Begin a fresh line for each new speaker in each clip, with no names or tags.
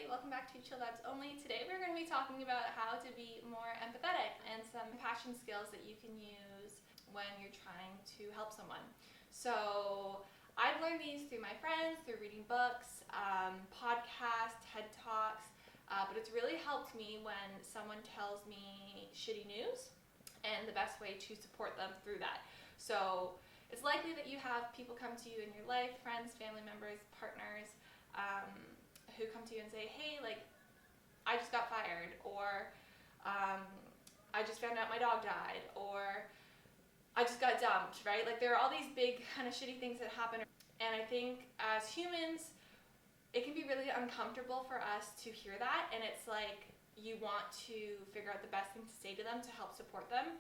welcome back to Chill Vibes Only. Today we're going to be talking about how to be more empathetic and some compassion skills that you can use when you're trying to help someone. So I've learned these through my friends, through reading books, podcasts, TED Talks, but it's really helped me when someone tells me shitty news and the best way to support them through that. So it's likely that you have people come to you in your life, friends, family members, partners, who come to you and say, hey, like, I just got fired, or I just found out my dog died, or I just got dumped, right? Like, there are all these big kind of shitty things that happen. And I think as humans, it can be really uncomfortable for us to hear that. And it's like you want to figure out the best thing to say to them to help support them.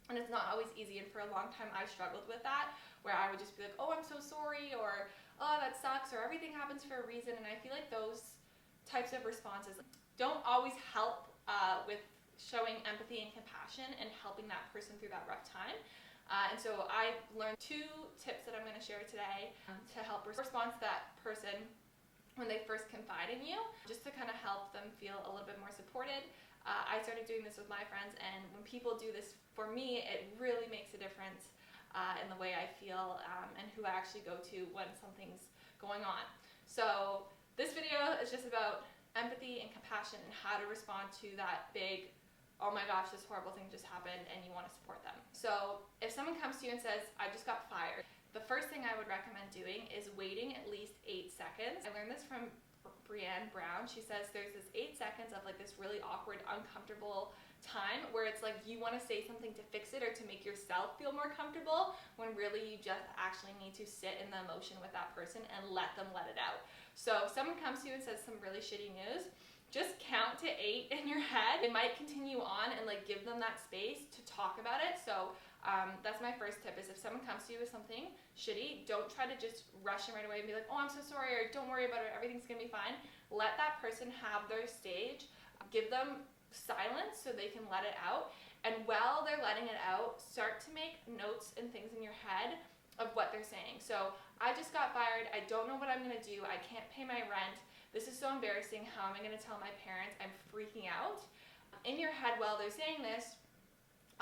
And it's not always easy. And for a long time, I struggled with that, where I would just be like, oh, I'm so sorry, or oh, that sucks, or everything happens for a reason. And I feel like those types of responses don't always help with showing empathy and compassion and helping that person through that rough time. And so I learned 2 tips that I'm going to share today to help respond to that person when they first confide in you, just to kind of help them feel a little bit more supported. I started doing this with my friends, and when people do this for me, it really makes a difference in the way I feel and who I actually go to when something's going on. So this video is just about empathy and compassion and how to respond to that big, oh my gosh, this horrible thing just happened, and you want to support them. So if someone comes to you and says, I just got fired, the first thing I would recommend doing is waiting at least 8 seconds. I learned this from Breanne Brown. She says there's this 8 seconds of like this really awkward, uncomfortable time where it's like you want to say something to fix it or to make yourself feel more comfortable, when really you just actually need to sit in the emotion with that person and let them let it out. So if someone comes to you and says some really shitty news, just count to 8 in your head. It might continue on and like give them that space to talk about it. So that's my first tip, is if someone comes to you with something shitty, don't try to just rush in right away and be like, oh, I'm so sorry, or don't worry about it, everything's gonna be fine. Let that person have their stage. Give them silence so they can let it out. And while they're letting it out, start to make notes and things in your head of what they're saying. So I just got fired, I don't know what I'm gonna do, I can't pay my rent, this is so embarrassing, how am I gonna tell my parents, I'm freaking out. In your head while they're saying this,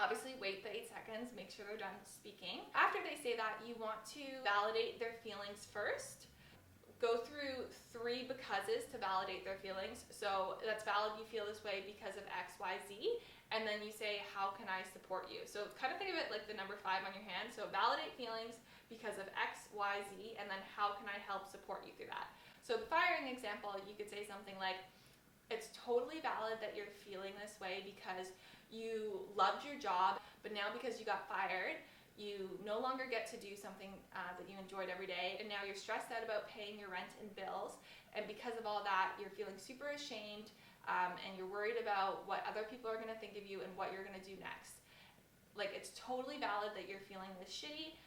obviously wait the 8 seconds, make sure they're done speaking. After they say that, you want to validate their feelings first. Go through 3 becauses to validate their feelings. So that's valid, you feel this way because of X, Y, Z. And then you say, how can I support you? So kind of think of it like the number 5 on your hand. So validate feelings because of X, Y, Z, and then how can I help support you through that? So the firing example, you could say something like, it's totally valid that you're feeling this way because you loved your job, but now because you got fired, you no longer get to do something that you enjoyed every day, and now you're stressed out about paying your rent and bills, and because of all that, you're feeling super ashamed, and you're worried about what other people are going to think of you and what you're going to do next. Like, it's totally valid that you're feeling this shitty.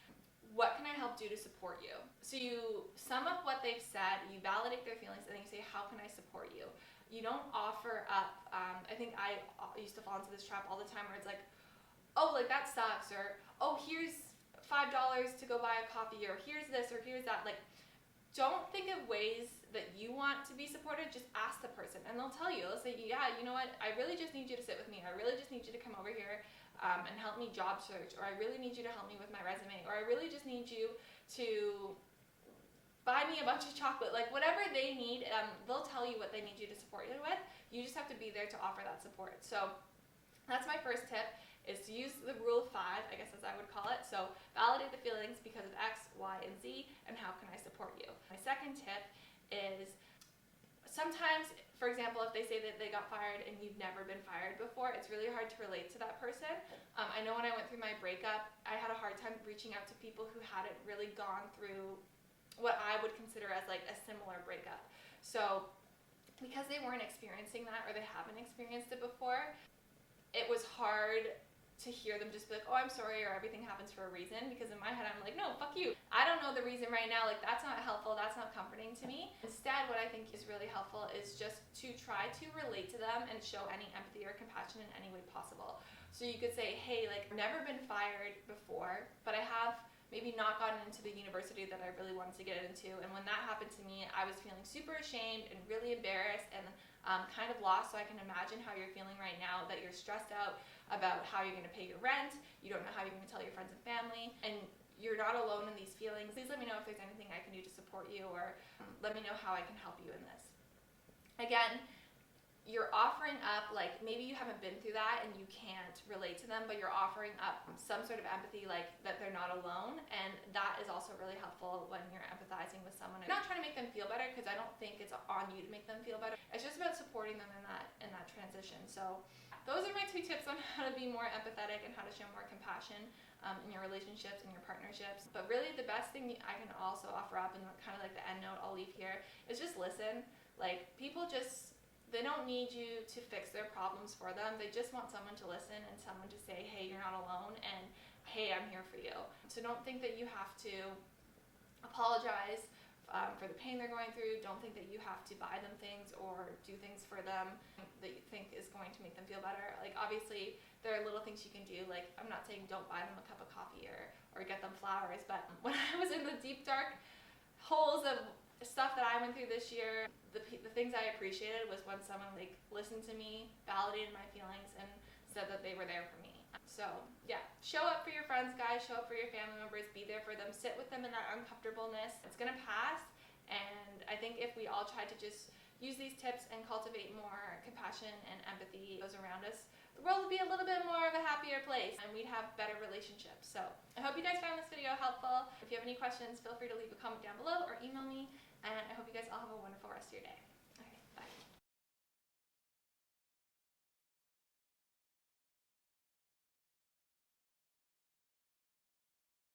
What can I help do to support you? So you sum up what they've said, you validate their feelings, and then you say, how can I support you? You don't offer up, I think I used to fall into this trap all the time where it's like, oh, like that sucks, or oh, here's $5 to go buy a coffee, or here's this, or here's that. Like, don't think of ways that you want to be supported, just ask the person, and they'll tell you. They'll say, yeah, you know what, I really just need you to sit with me, I really just need you to come over here and help me job search, or I really need you to help me with my resume, or I really just need you to buy me a bunch of chocolate. Like, whatever they need, they'll tell you what they need you to support you with. You just have to be there to offer that support. So that's my first tip, is to use the rule of 5, I guess as I would call it. So validate the feelings because of X, Y, and Z, and how can I support you? My second tip is, sometimes, for example, if they say that they got fired and you've never been fired before, it's really hard to relate to that person. I know when I went through my breakup, I had a hard time reaching out to people who hadn't really gone through what I would consider as like a similar breakup. So because they weren't experiencing that, or they haven't experienced it before, it was hard to hear them just be like, oh, I'm sorry, or everything happens for a reason, because in my head I'm like, no, fuck you. I don't know the reason right now, like that's not helpful, that's not comforting to me. Instead, what I think is really helpful is just to try to relate to them and show any empathy or compassion in any way possible. So you could say, hey, like, I've never been fired before, but I have maybe not gotten into the university that I really wanted to get into. And when that happened to me, I was feeling super ashamed and really embarrassed and kind of lost. So I can imagine how you're feeling right now, that you're stressed out about how you're going to pay your rent, you don't know how you're going to tell your friends and family, and you're not alone in these feelings. Please let me know if there's anything I can do to support you, or let me know how I can help you in this. Again, you're offering up, like maybe you haven't been through that and you can't relate to them, but you're offering up some sort of empathy, like that they're not alone, and that is also really helpful when you're empathizing with someone. You're not trying to make them feel better, because I don't think it's on you to make them feel better. It's just about supporting them in that transition. So those are my 2 tips on how to be more empathetic and how to show more compassion in your relationships and your partnerships. But really the best thing I can also offer up, and kind of like the end note I'll leave here, is just listen. Like, people they don't need you to fix their problems for them. They just want someone to listen and someone to say, hey, you're not alone, and hey, I'm here for you. So don't think that you have to apologize for the pain they're going through. Don't think that you have to buy them things or do things for them that you think is going to make them feel better. Like, obviously, there are little things you can do. Like, I'm not saying don't buy them a cup of coffee or get them flowers, but when I was in the deep, dark holes of stuff that I went through this year, the things I appreciated was when someone like listened to me, validated my feelings, and said that they were there for me. So yeah, show up for your friends, guys. Show up for your family members. Be there for them. Sit with them in that uncomfortableness. It's gonna pass. And I think if we all try to just use these tips and cultivate more compassion and empathy those around us, the world would be a little bit more of a happier place, and we'd have better relationships. So I hope you guys found this video helpful. If you have any questions, feel free to leave a comment down below or email me. And I hope you guys all have a wonderful rest of your day.